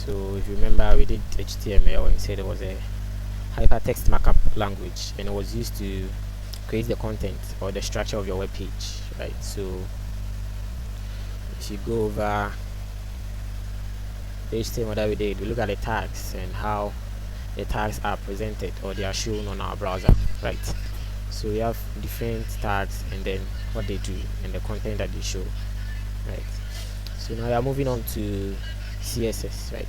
So if you remember, we did HTML and said it was a hypertext markup language, and it was used to create the content or the structure of your web page, right? So if you go over the HTML that we did, we look at the tags and how the tags are presented or they are shown on our browser, right? So we have different tags and then what they do and the content that they show, right? So now we are moving on to CSS, right?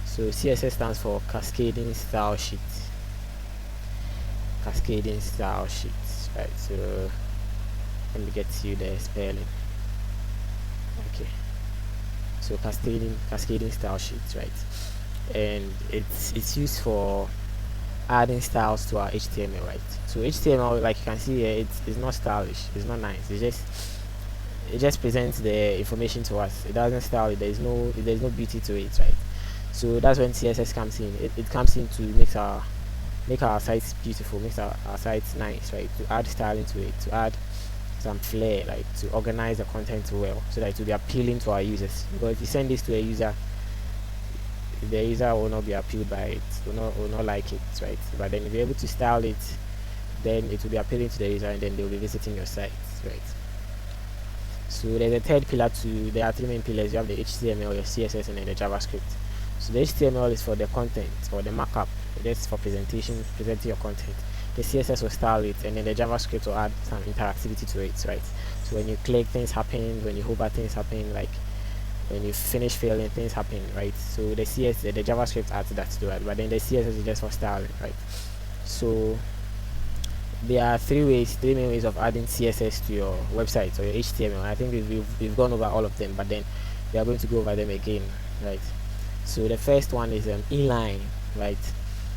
So CSS stands for cascading style sheet. Cascading style sheets, right? So let me get you the spelling. Okay, so cascading style sheets, right? And it's used for adding styles to our HTML, right? So HTML, like you can see here, it's not stylish, it's not nice, it just presents the information to us. It doesn't style it, there's no beauty to it, right? So that's when CSS comes in. It comes in to make our sites beautiful, makes our sites nice, right? To add styling to it, to add some flair, like to organize the content well so that it will be appealing to our users. Because if you send this to a user, the user will not be appealed by it, will not like it, right? But then if you're able to style it, then it will be appealing to the user and then they'll be visiting your site, right? So there's a third pillar to, there are three main pillars. You have the HTML, your CSS, and then the JavaScript. So the HTML is for the content or the markup, that's for presenting your content. The CSS will style it, and then the JavaScript will add some interactivity to it, right? So when you click, things happen. When you hover, things happen. Like when you finish filling, things happen, right? So the JavaScript adds that to it, but then the CSS is just for styling, right? So there are three main ways of adding CSS to your website or your HTML. I think we've gone over all of them, but then we are going to go over them again, right? So the first one is inline, right?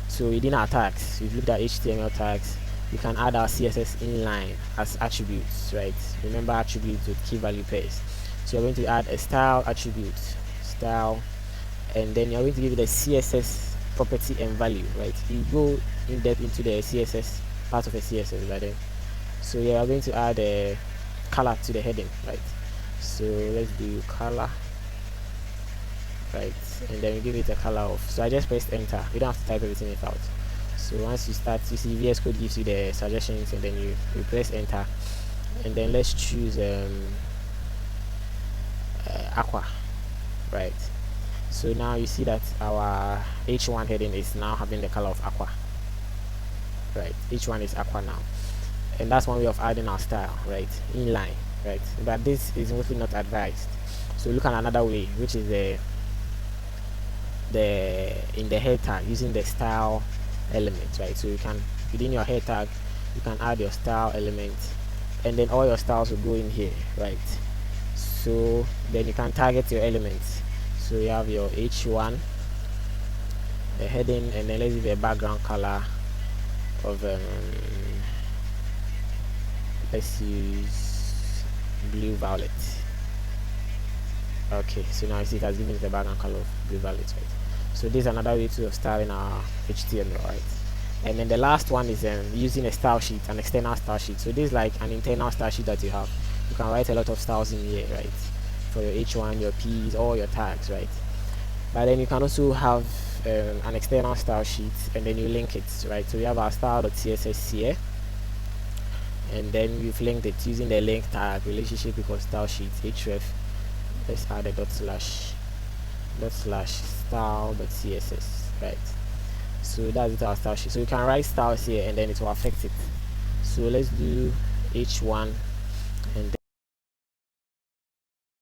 So within our tags, we've looked at HTML tags. We can add our CSS inline as attributes, right? Remember, attributes with key value pairs. So you're going to add a style attribute, style, and then you're going to give it a CSS property and value, right? You go in depth into the CSS part of a CSS by then. So yeah, I'm going to add a color to the heading, right? So let's do color, right? And then we give it a color of, so I just pressed enter. You don't have to type everything out. So once you start, you see VS Code gives you the suggestions, and then you press enter, and then let's choose aqua, right? So now you see that our H1 heading is now having the color of aqua, right? H1 is aqua now, and that's one way of adding our style, right? Inline, right? But this is mostly not advised. So look at another way, which is in the head tag, using the style element, right? So you can, within your head tag, you can add your style element, and then all your styles will go in here, right? So then you can target your elements. So you have your H1, the heading, and then let's give a background color of let's use blue violet. Okay, so now you see it has given it the background color of blue violet, right? So this is another way of styling our HTML, right? And then the last one is using a style sheet, an external style sheet. So this is like an internal style sheet that you have. You can write a lot of styles in here, right? For your H1, your P's, all your tags, right? But then you can also have an external style sheet, and then you link it, right? So we have our style.css here, and then we've linked it using the link tag relationship equals style sheet href. Let's add a dot slash style.css, right? So that's it, our style sheet. So you can write styles here and then it will affect it. So let's do h1